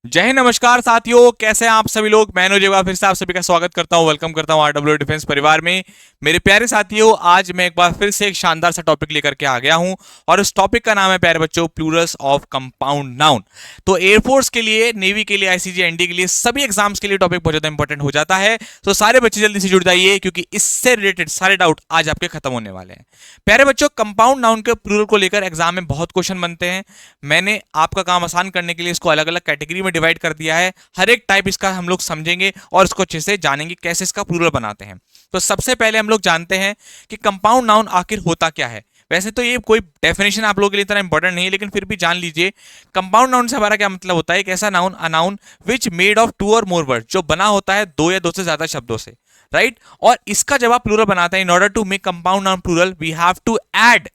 जय हिंद, नमस्कार साथियों, कैसे हैं आप सभी लोग। मैं अनुज एक फिर से आप सभी का स्वागत करता हूं, वेलकम करता हूं आरडब्ल्यू डिफेंस परिवार में। मेरे प्यारे साथियों, आज मैं एक बार फिर से एक शानदार सा टॉपिक लेकर के आ गया हूं और उस टॉपिक का नाम है प्यारे बच्चों, प्लूरल्स ऑफ कंपाउंड नाउन। तो एयरफोर्स के लिए, नेवी के लिए, आईसीजी, एनडी के लिए, सभी एग्जाम्स के लिए टॉपिक बहुत ज्यादा इंपॉर्टेंट हो जाता है। तो सारे बच्चे जल्दी से जुड़ जाइए क्योंकि इससे रिलेटेड सारे डाउट आज आपके खत्म होने वाले हैं। प्यारे बच्चों, कंपाउंड नाउन के प्लूरल को लेकर एग्जाम में बहुत क्वेश्चन बनते हैं। मैंने आपका काम आसान करने के लिए इसको अलग अलग कैटेगरी में डिवाइड कर दिया है। हर एक टाइप इसका हम लोग समझेंगे और इसको अच्छे से जानेंगे कैसे इसका प्लूरल बनाते हैं। तो सबसे पहले हम लोग जानते हैं कि कंपाउंड नाउन आखिर होता क्या है। वैसे तो ये कोई डेफिनेशन आप लोगों के लिए इतना इंपॉर्टेंट नहीं है, लेकिन फिर भी जान लीजिए। कंपाउंड नाउन से हमारा क्या मतलब होता है। एक ऐसा noun, a noun which made of two or more word, जो बना होता है दो या दो से ज्यादा शब्दों से, राइट। और इसका जब आप प्लूरल बनाते हैं, in order to make compound noun plural we have to add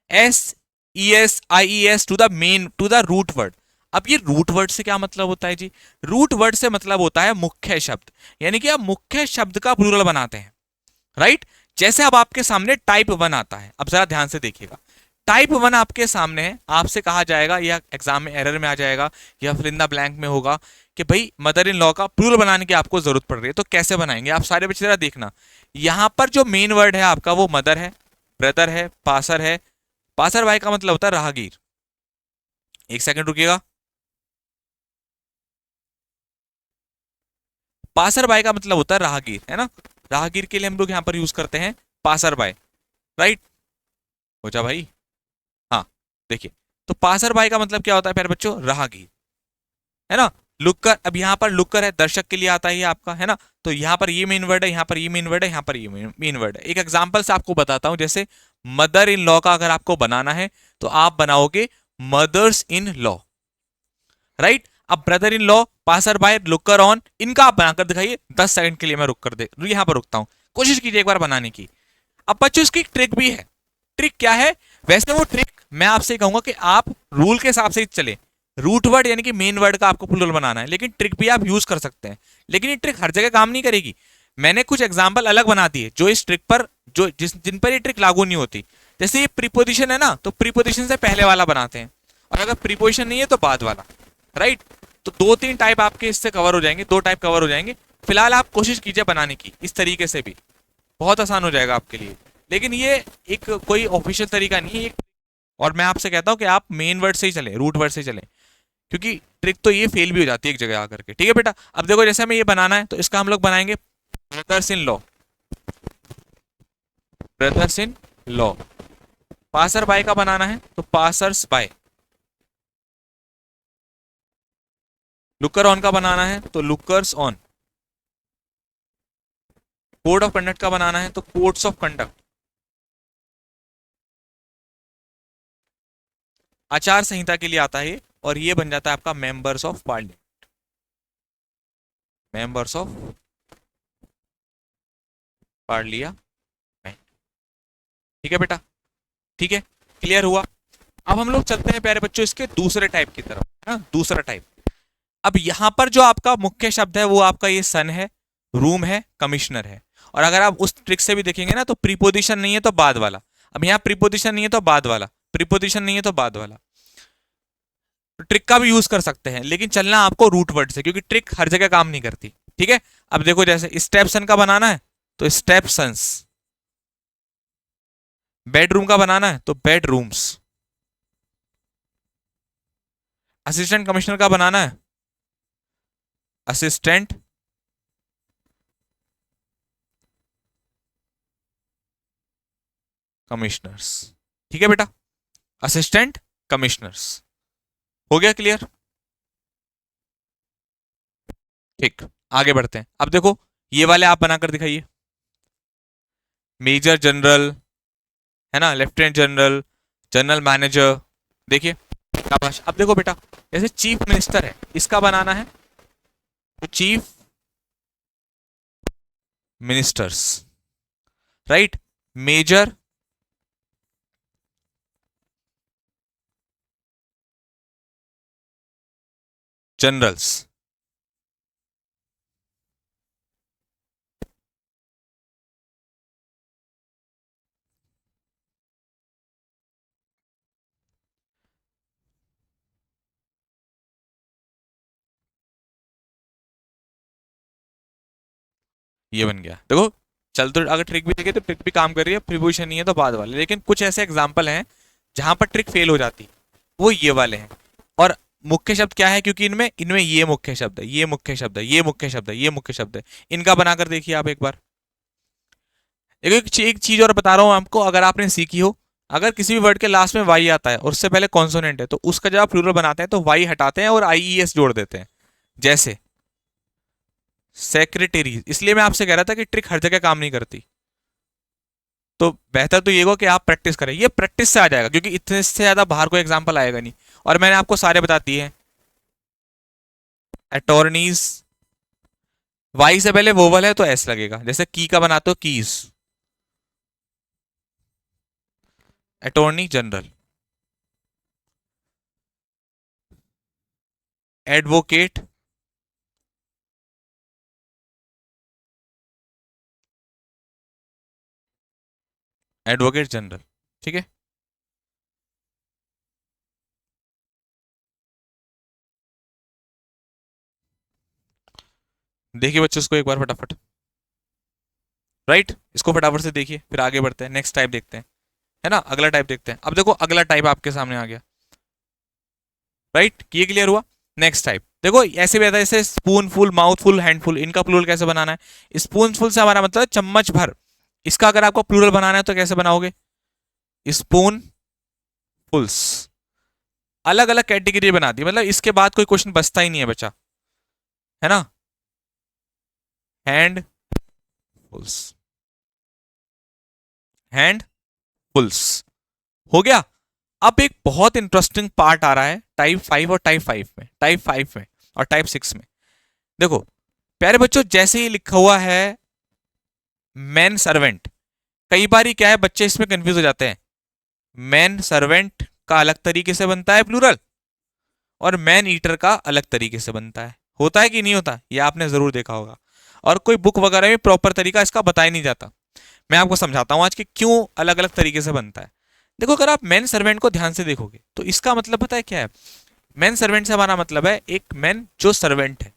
S E S I E S to the root word. अब ये रूट वर्ड से क्या मतलब होता है जी। रूट वर्ड से मतलब होता है मुख्य शब्द, यानी कि आप मुख्य शब्द का प्लूरल बनाते हैं, राइट। जैसे अब आपके सामने टाइप वन आता है, अब जरा ध्यान से देखिएगा। टाइप वन आपके सामने है, आपसे कहा जाएगा या एग्जाम में एरर में आ जाएगा या फिर इन द ब्लैंक में होगा कि भाई मदर इन लॉ का प्लूरल बनाने की आपको जरूरत पड़ रही है, तो कैसे बनाएंगे। आप सारे बच्चे जरा देखना, यहां पर जो मेन वर्ड है आपका वो मदर है, ब्रदर है, पासर है। पासर भाई का मतलब होता है राहगीर। एक सेकंड रुकिएगा। पासर बाय का मतलब होता है राहगीर, है ना। राहगीर के लिए हम लोग यहां पर यूज करते हैं पासर बाय, राइट। हो जा भाई। हाँ, देखिए, तो पासर बाय का मतलब क्या होता है प्यारे बच्चों, राहगीर, है ना। लुक्कर, अब यहाँ पर लुक्कर है, दर्शक के लिए आता है ये आपका, है ना। तो यहाँ पर ये मेन वर्ड है, यहाँ पर ये मेन वर्ड है, यहाँ पर ये मेन वर्ड है। एक एग्जांपल से आपको बताता हूं, जैसे मदर इन लॉ का अगर आपको बनाना है तो आप बनाओगे मदर्स इन लॉ, राइट। अब brother in law, passer by, looker on, इनका आप बनाकर दिखाइए। 10 सेकंड के लिए मैं रुक कर दे यहां पर रुकता हूं, कोशिश कीजिए एक बार बनाने की। अब बच्चों इसकी एक ट्रिक भी है। ट्रिक क्या है। वैसे वो ट्रिक मैं आपसे कहूंगा कि आप रूल के हिसाब से ही चले। रूट वर्ड यानी कि मेन वर्ड का आपको प्लूरल बनाना है, लेकिन ट्रिक भी आप यूज कर सकते हैं। लेकिन ये ट्रिक हर जगह काम नहीं करेगी। मैंने कुछ एग्जाम्पल अलग बना दिए जो इस ट्रिक पर, जो जिन पर ये ट्रिक लागू नहीं होती। जैसे ये प्रीपोजिशन है ना, तो प्रीपोजिशन से पहले वाला बनाते हैं, और अगर प्रीपोजिशन नहीं है तो बाद वाला, राइट। तो दो तीन टाइप आपके इससे कवर हो जाएंगे, दो टाइप कवर हो जाएंगे। फिलहाल आप कोशिश कीजिए बनाने की इस तरीके से भी, बहुत आसान हो जाएगा आपके लिए। लेकिन ये एक कोई ऑफिशियल तरीका नहीं है, और मैं आपसे कहता हूं कि आप मेन वर्ड से ही चलें, रूट वर्ड से ही चलें, क्योंकि ट्रिक तो ये फेल भी हो जाती है एक जगह आकर के। ठीक है बेटा, अब देखो जैसे हमें ये बनाना है तो इसका हम लोग बनाएंगे brothers in law, brothers in law. Passer by का बनाना है तो पासर्स बाय। लुकर ऑन का बनाना है तो lookers on. Code of conduct का बनाना है तो कोड्स ऑफ कंडक्ट। आचार संहिता के लिए आता है ये, और ये बन जाता है आपका members of parliament, members of parliament. ठीक है बेटा, ठीक है, क्लियर हुआ। अब हम लोग चलते हैं प्यारे बच्चों इसके दूसरे टाइप की तरफ, है ना, दूसरा टाइप। अब यहां पर जो आपका मुख्य शब्द है वो आपका ये सन है, रूम है, कमिश्नर है। और अगर आप उस ट्रिक से भी देखेंगे ना, तो प्रीपोजिशन नहीं है तो बाद वाला। अब यहाँ प्रीपोजिशन नहीं है तो बाद वाला, प्रीपोजिशन नहीं है तो बाद वाला। तो ट्रिक का भी यूज कर सकते हैं, लेकिन चलना आपको रूट वर्ड से, क्योंकि ट्रिक हर जगह काम नहीं करती। ठीक है। अब देखो जैसे स्टेपसन का बनाना है तो स्टेपसंस, बेडरूम का बनाना है तो बेडरूम्स, असिस्टेंट कमिश्नर का बनाना है असिस्टेंट कमिश्नर्स। ठीक है बेटा, असिस्टेंट कमिश्नर्स। हो गया क्लियर। ठीक, आगे बढ़ते हैं। अब देखो ये वाले आप बनाकर दिखाइए। मेजर जनरल, है ना, लेफ्टिनेंट जनरल, जनरल मैनेजर। देखिए, शाबाश। अब देखो बेटा, जैसे चीफ मिनिस्टर है, इसका बनाना है तो chief ministers, right. Major generals. ये बन गया। देखो चल, तो अगर ट्रिक भी देखे तो ट्रिक भी काम कर रही है, प्रीपोजिशन नहीं है तो बाद वाले। लेकिन कुछ ऐसे एग्जाम्पल हैं जहां पर ट्रिक फेल हो जाती है, वो ये वाले हैं। और मुख्य शब्द क्या है, क्योंकि इनमें इनमें ये मुख्य शब्द है, ये मुख्य शब्द है, ये मुख्य शब्द है, ये मुख्य शब्द है। इनका बनाकर देखिए आप एक बार। एक चीज और बता रहा हूं आपको, अगर आपने सीखी हो, अगर किसी भी वर्ड के लास्ट में वाई आता है और उससे पहले कॉन्सोनेंट है, तो उसका जब आप प्लूरल बनाते हैं तो वाई हटाते हैं और आईईएस जोड़ देते हैं। जैसे सेक्रेटरी। इसलिए मैं आपसे कह रहा था कि ट्रिक हर जगह काम नहीं करती, तो बेहतर तो ये होगा कि आप प्रैक्टिस करें। ये प्रैक्टिस से आ जाएगा, क्योंकि इतने से ज्यादा बाहर कोई एग्जाम्पल आएगा नहीं। और मैंने आपको सारे बता दिए हैं। अटॉर्नीज, वाई से पहले वोवल है तो एस लगेगा। जैसे की का बनाते हो keys. Attorney general, advocate, advocate general. ठीक है, देखिए बच्चों इसको एक बार फटाफट। राइट, इसको फटाफट से देखिए, फिर आगे बढ़ते हैं, नेक्स्ट टाइप देखते हैं, है ना। अगला टाइप देखते हैं। अब देखो अगला टाइप आपके सामने आ गया। राइट, ये क्लियर हुआ। नेक्स्ट टाइप देखो, ऐसे भी आता है जैसे स्पूनफुल, माउथफुल, हैंडफुल। इनका प्लूरल कैसे बनाना है? स्पूनफुल से हमारा मतलब है चम्मच भर। इसका अगर आपको प्लूरल बनाना है तो कैसे बनाओगे? स्पून फुल्स। अलग अलग कैटेगरी बना दी, मतलब इसके बाद कोई क्वेश्चन बचता ही नहीं है बच्चा, है ना। हैंड फुल्स, हैंड फुल्स हो गया। अब एक बहुत इंटरेस्टिंग पार्ट आ रहा है टाइप 5 और टाइप 5 में, टाइप 5 में और टाइप 6 में। देखो प्यारे बच्चों, जैसे ही लिखा हुआ है मैन सर्वेंट, कई बार क्या है बच्चे इसमें कंफ्यूज हो जाते हैं। मैन सर्वेंट का अलग तरीके से बनता है प्लूरल, और मैन ईटर का अलग तरीके से बनता है। होता है कि नहीं होता, ये आपने जरूर देखा होगा। और कोई बुक वगैरह में प्रॉपर तरीका इसका बताया नहीं जाता। मैं आपको समझाता हूं आज कि क्यों अलग अलग तरीके से बनता है। देखो अगर आप मैन सर्वेंट को ध्यान से देखोगे तो इसका मतलब पता है क्या है? मैन सर्वेंट से हमारा मतलब है एक मैन जो सर्वेंट है,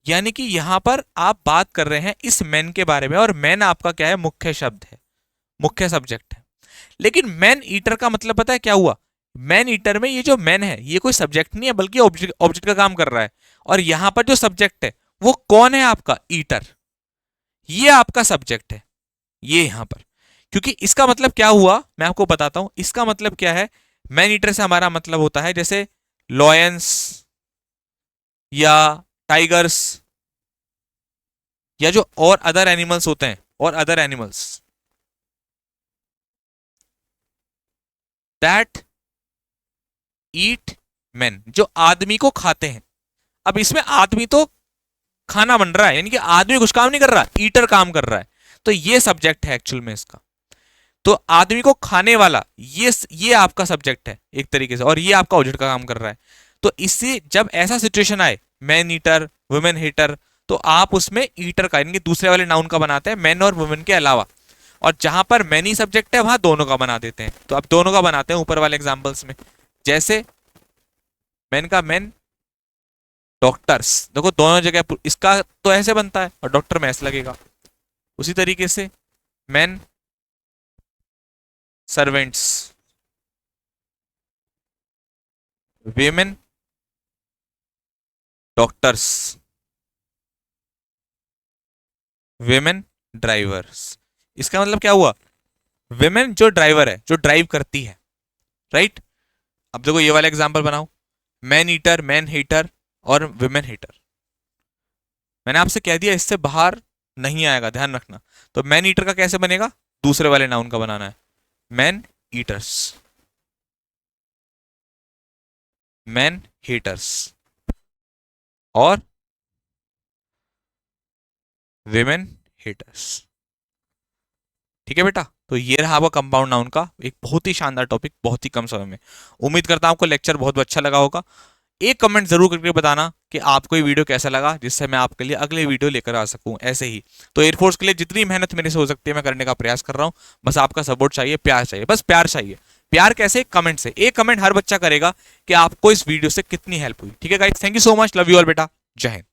यानी कि यहां पर आप बात कर रहे हैं इस मैन के बारे में, और मैन आपका क्या है? मुख्य शब्द है, मुख्य सब्जेक्ट है। लेकिन मैन ईटर का मतलब पता है क्या हुआ? मैन ईटर में ये जो मैन है ये कोई सब्जेक्ट नहीं है, बल्कि ऑब्जेक्ट, ऑब्जेक्ट का काम कर रहा है। और यहां पर जो सब्जेक्ट है वो कौन है? आपका ईटर। ये आपका सब्जेक्ट है, ये यहां पर। क्योंकि इसका मतलब क्या हुआ मैं आपको बताता हूं। इसका मतलब क्या है? मैन ईटर से हमारा मतलब होता है जैसे लॉयंस या टाइगर्स, या जो और अदर एनिमल्स होते हैं, और other animals that eat man, जो आदमी को खाते हैं। अब इसमें आदमी तो खाना बन रहा है, यानी कि आदमी कुछ काम नहीं कर रहा, ईटर काम कर रहा है। तो ये सब्जेक्ट है एक्चुअल में इसका। तो आदमी को खाने वाला, ये आपका सब्जेक्ट है एक तरीके से, और ये आपका ऑब्जेक्ट का काम कर रहा है। तो इससे जब ऐसा सिचुएशन आए, मैन ईटर, वुमेन हीटर, तो आप उसमें ईटर का यानी कि दूसरे वाले नाउन का बनाते हैं, मैन और वुमेन के अलावा। और जहां पर मैनी सब्जेक्ट है वहां दोनों का बना देते हैं। तो अब दोनों का बनाते हैं ऊपर वाले एग्जाम्पल्स में। जैसे मैन का मैन, डॉक्टर्स, देखो दोनों जगह इसका तो ऐसे बनता है और डॉक्टर में ऐसे लगेगा। उसी तरीके से man servants, women doctors, women drivers. इसका मतलब क्या हुआ? वेमेन जो ड्राइवर है, जो ड्राइव करती है। राइट, अब देखो ये वाला एग्जांपल बनाओ, मैन ईटर, मैन हीटर और विमेन हीटर। मैंने आपसे कह दिया इससे बाहर नहीं आएगा, ध्यान रखना। तो मैन ईटर का कैसे बनेगा? दूसरे वाले नाउन का बनाना है, मैन ईटर्स, मैन हीटर्स और विमेन हीटर्स। ठीक है बेटा, तो ये रहा आपका कंपाउंड नाउन का एक बहुत ही शानदार टॉपिक, बहुत ही कम समय में। उम्मीद करता हूं आपको लेक्चर बहुत अच्छा लगा होगा। एक कमेंट जरूर करके बताना कि आपको ये वीडियो कैसा लगा, जिससे मैं आपके लिए अगले वीडियो लेकर आ सकूं ऐसे ही। तो एयरफोर्स के लिए जितनी मेहनत मेरे से हो सकती है मैं करने का प्रयास कर रहा हूं। बस आपका सपोर्ट चाहिए, प्यार चाहिए, बस प्यार चाहिए। प्यार कैसे? कमेंट से। एक कमेंट हर बच्चा करेगा कि आपको इस वीडियो से कितनी हेल्प हुई। ठीक है guys, thank you so much, love you all बेटा, जय हिंद।